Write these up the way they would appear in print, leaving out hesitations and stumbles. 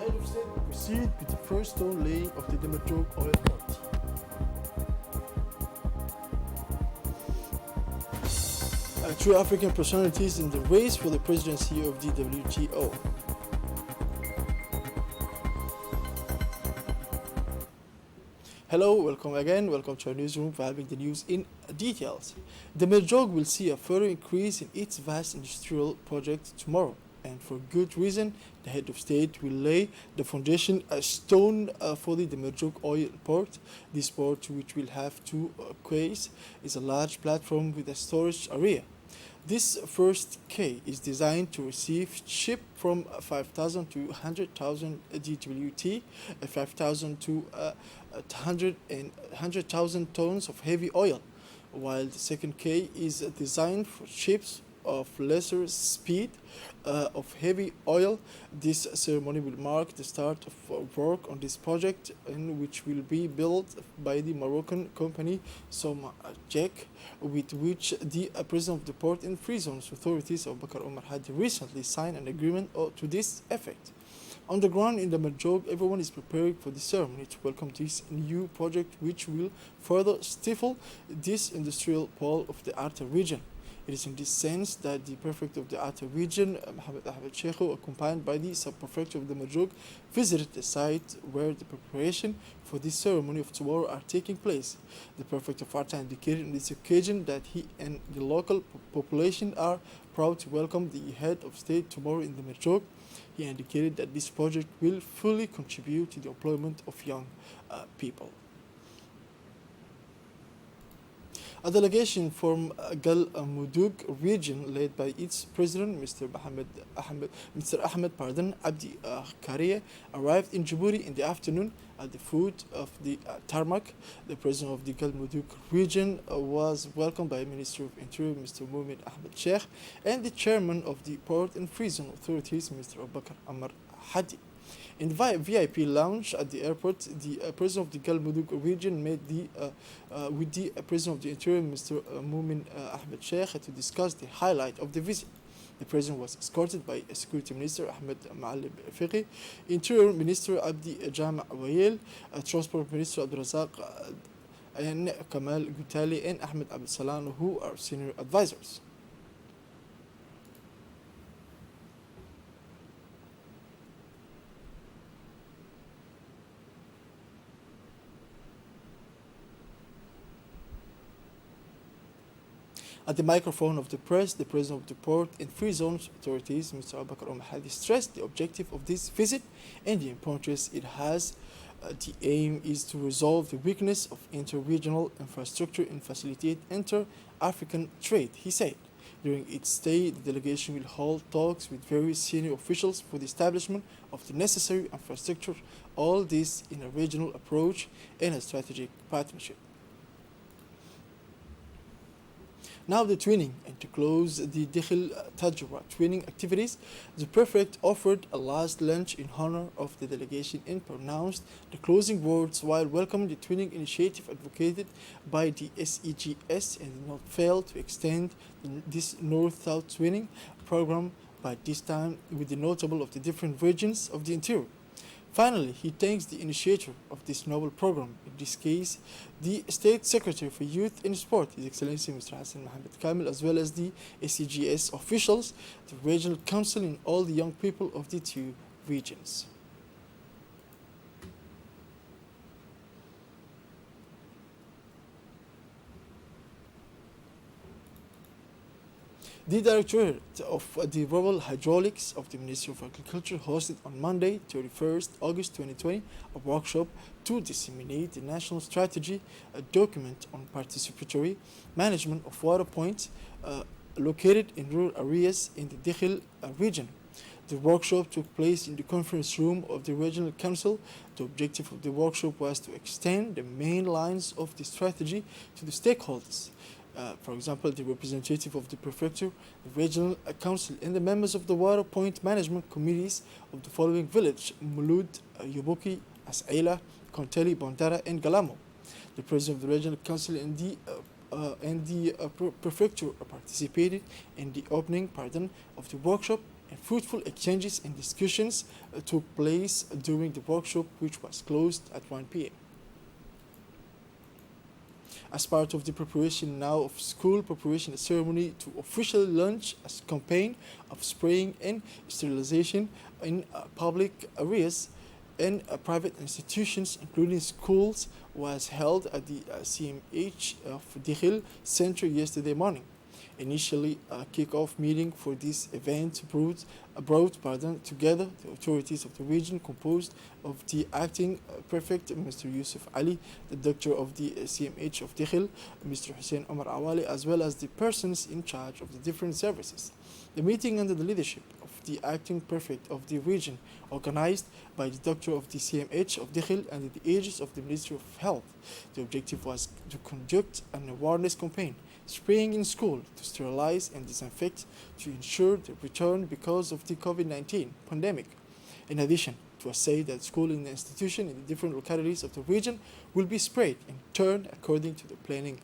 head of state will proceed with the first stone laying of the Demerjog oil port. Two African personalities in the race for the presidency of the WTO. Hello, welcome again. Welcome to our newsroom for having the news in details. The Demerjog will see a further increase in its vast industrial project tomorrow, and for good reason. The head of state will lay the foundation stone for the Demerjog oil port. This port, which will have two quays, is a large platform with a storage area. This first quay is designed to receive ship from 5,000 to 100,000 DWT, 5,000 to 100,000 tons of heavy oil, while the second quay is designed for ships of lesser speed of heavy oil. This ceremony will mark the start of work on this project, in which will be built by the Moroccan company Somajek, with which the president of the Port and Free Zones authorities of Bakar Omar had recently signed an agreement to this effect. On the ground in the Demerjog, everyone is preparing for the ceremony to welcome this new project, which will further stifle this industrial pole of the Arta region. It is in this sense that the prefect of the Arta region, Mohamed Ahmed Sheikho, accompanied by the sub-prefecture of the Demerjog, visited the site where the preparation for this ceremony of tomorrow are taking place. The prefect of Arta indicated on this occasion that he and the local population are proud to welcome the head of state tomorrow in the Demerjog. He indicated that this project will fully contribute to the employment of young people. A delegation from Gal Mudug region, led by its president, Mr. Ahmed Abdi Kariye, arrived in Djibouti in the afternoon at the foot of the tarmac. The president of the Gal Mudug region was welcomed by Minister of Interior, Mr. Mumin Ahmed Sheikh, and the chairman of the Port and Free Zone authorities, Mr. Abubakar Amar Hadi. In the VIP lounge at the airport, the president of the Gal Mudug region met with the president of the Interior, Mr. Mumin Ahmed Sheikh, to discuss the highlight of the visit. The president was escorted by Security Minister Ahmed Maalib Fiqi, Interior Minister Abdi Jama' Wayel, Transport Minister Abdurazak and Kamal Gutali and Ahmed Abdel Salam, who are senior advisors. At the microphone of the press, the president of the Port and Free Zones authorities, Mr. Abubakar Omar Hadi, stressed the objective of this visit and the importance it has. The aim is to resolve the weakness of inter-regional infrastructure and facilitate inter-African trade, he said. During its stay, the delegation will hold talks with various senior officials for the establishment of the necessary infrastructure, all this in a regional approach and a strategic partnership. Now the twinning, and to close the Dikhil Tajwa twinning activities, the prefect offered a last lunch in honor of the delegation and pronounced the closing words while welcoming the twinning initiative advocated by the SEGS, and did not fail to extend this North-South twinning program by this time with the notable of the different regions of the interior. Finally, he thanks the initiator of this noble program, in this case, the State Secretary for Youth and Sport, His Excellency Mr. Hassan Mohammed Kamil, as well as the SCGS officials, the regional council, and all the young people of the two regions. The Directorate of the Rural Hydraulics of the Ministry of Agriculture hosted on Monday, 31st August 2020, a workshop to disseminate the national strategy, a document on participatory management of water points located in rural areas in the Dikhil region. The workshop took place in the conference room of the Regional Council. The objective of the workshop was to extend the main lines of the strategy to the stakeholders. For example, the representative of the prefecture, the regional council, and the members of the water point management committees of the following village: Mulud, Yubuki, Asaila, Konteli, Bondara, and Galamo. The president of the regional council and the prefecture participated in the opening of the workshop and fruitful exchanges and discussions took place during the workshop, which was closed at 1 p.m. As part of the preparation now of school preparation ceremony to officially launch a campaign of spraying and sterilization in public areas and private institutions, including schools, was held at the CMH of Dikhil Center yesterday morning. Initially, a kick-off meeting for this event brought together the authorities of the region, composed of the acting prefect, Mr. Yusuf Ali, the doctor of the CMH of Dikhil, Mr. Hussein Omar Awali, as well as the persons in charge of the different services. The meeting, under the leadership of the acting prefect of the region, organized by the doctor of the CMH of Dikhil under the aegis of the Ministry of Health. The objective was to conduct an awareness campaign, spraying in school to sterilize and disinfect to ensure the return because of the COVID-19 pandemic. In addition, it was said that school and institution in the different localities of the region will be sprayed and turned according to the planning.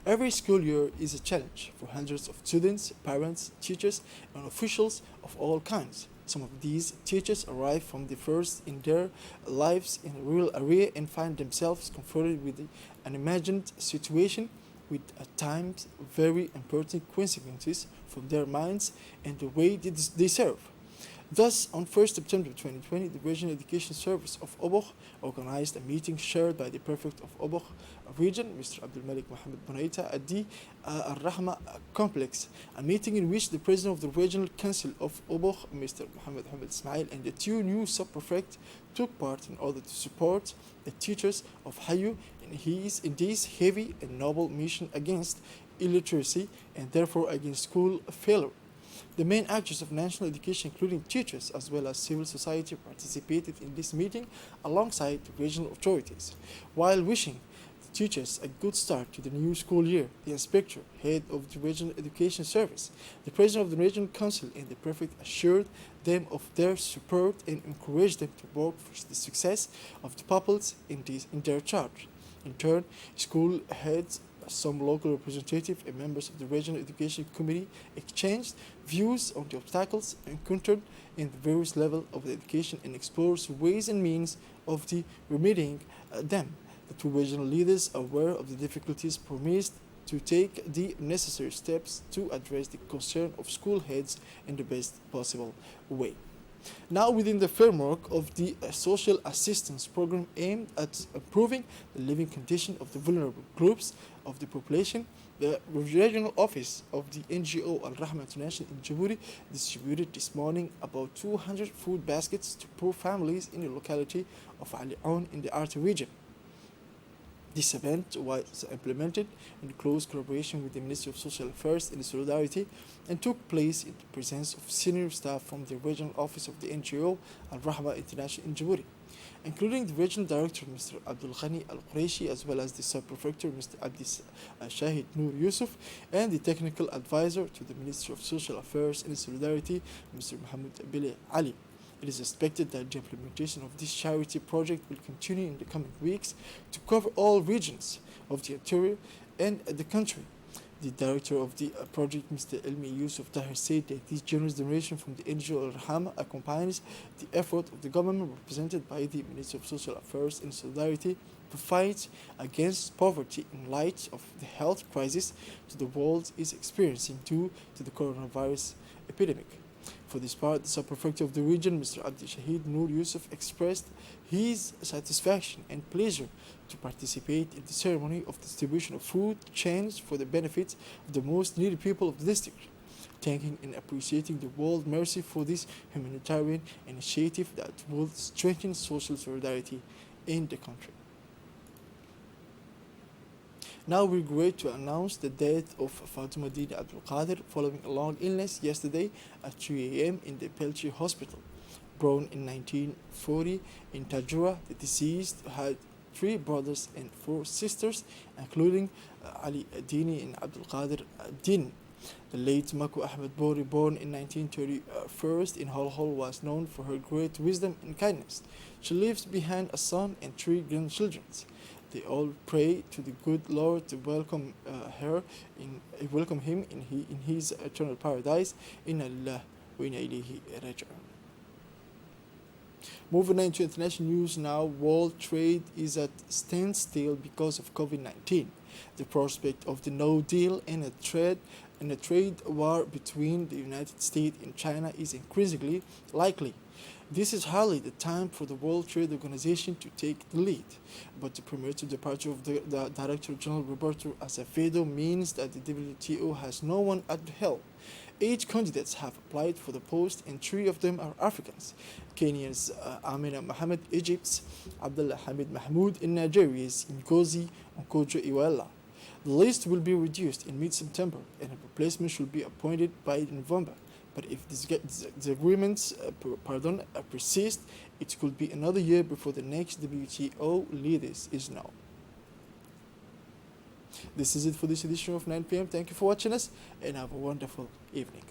Every school year is a challenge for hundreds of students, parents, teachers, and officials of all kinds. Some of these teachers arrive from the first in their lives in a rural area and find themselves confronted with the unimagined situation with at times very important consequences for their minds and the way they serve. Thus, on 1st September 2020, the Regional Education Service of Oboch organized a meeting chaired by the prefect of Oboch region, Mr. Abdul Malik Mohammed Bonaita, at the Al-Rahma complex, a meeting in which the president of the Regional Council of Oboch, Mr. Mohammed Hamid Ismail, and the two new sub-prefects took part in order to support the teachers of Hayu in this heavy and noble mission against illiteracy and therefore against school failure. The main actors of national education, including teachers as well as civil society, participated in this meeting alongside the regional authorities. While wishing the teachers a good start to the new school year, the inspector, head of the Regional Education Service, the president of the Regional Council, and the prefect assured them of their support and encouraged them to work for the success of the pupils in their charge. In turn, school heads, some local representatives and members of the Regional Education Committee exchanged views on the obstacles encountered in the various levels of the education and explored ways and means of remedying them. The two regional leaders, aware of the difficulties, promised to take the necessary steps to address the concern of school heads in the best possible way. Now, within the framework of the social assistance program aimed at improving the living condition of the vulnerable groups of the population, the regional office of the NGO Al-Rahma International in Djibouti distributed this morning about 200 food baskets to poor families in the locality of Ali Aoun in the Arta region. This event was implemented in close collaboration with the Ministry of Social Affairs and Solidarity and took place in the presence of senior staff from the regional office of the NGO Al-Rahma International in Djibouti, including the regional director Mr. Abdul Ghani Al-Quraishi, as well as the sub-prefecture Mr. Abdis Shahid Noor Yusuf, and the technical advisor to the Ministry of Social Affairs and Solidarity Mr. Mohammed Bile Ali. It is expected that the implementation of this charity project will continue in the coming weeks to cover all regions of the interior and the country. The director of the project, Mr. Elmi Yusuf Tahir, said that this generous donation from the NGO Al-Rahama accompanies the effort of the government represented by the Ministry of Social Affairs and Solidarity to fight against poverty in light of the health crisis the world is experiencing due to the coronavirus epidemic. For this part, the sub-prefect of the region, Mr. Abdi Shahid Noor Yusuf, expressed his satisfaction and pleasure to participate in the ceremony of distribution of food chains for the benefit of the most needy people of the district, thanking and appreciating the world mercy for this humanitarian initiative that will strengthen social solidarity in the country. Now we regret to announce the death of Fatima Dini Abdul Qadir following a long illness yesterday at 3 a.m. in the Pelchi Hospital. Born in 1940 in Tajura, the deceased had 3 brothers and 4 sisters, including Ali Dini and Abdul Qadir Din. The late Mako Ahmed Bori, born in 1931 in Holhol, was known for her great wisdom and kindness. She leaves behind a son and 3 grandchildren. They all pray to the good Lord to welcome him in his eternal paradise. Inna Allah wa inna ilayhi raji'un. Moving on to international news now, world trade is at standstill because of COVID-19. The prospect of the no deal and a trade war between the United States and China is increasingly likely. This is hardly the time for the World Trade Organization to take the lead, but the premature departure of the Director General Roberto Azevedo means that the WTO has no one at the helm. 8 candidates have applied for the post, and 3 of them are Africans: Kenya's Amina Mohamed, Egypt's Abdullah Hamid Mahmoud, and Nigeria's Ngozi Okonjo-Iweala. The list will be reduced in mid-September, and a replacement should be appointed by November. But if disagreements persist, it could be another year before the next WTO leaders is known. This is it for this edition of 9 p.m. Thank you for watching us, and have a wonderful evening.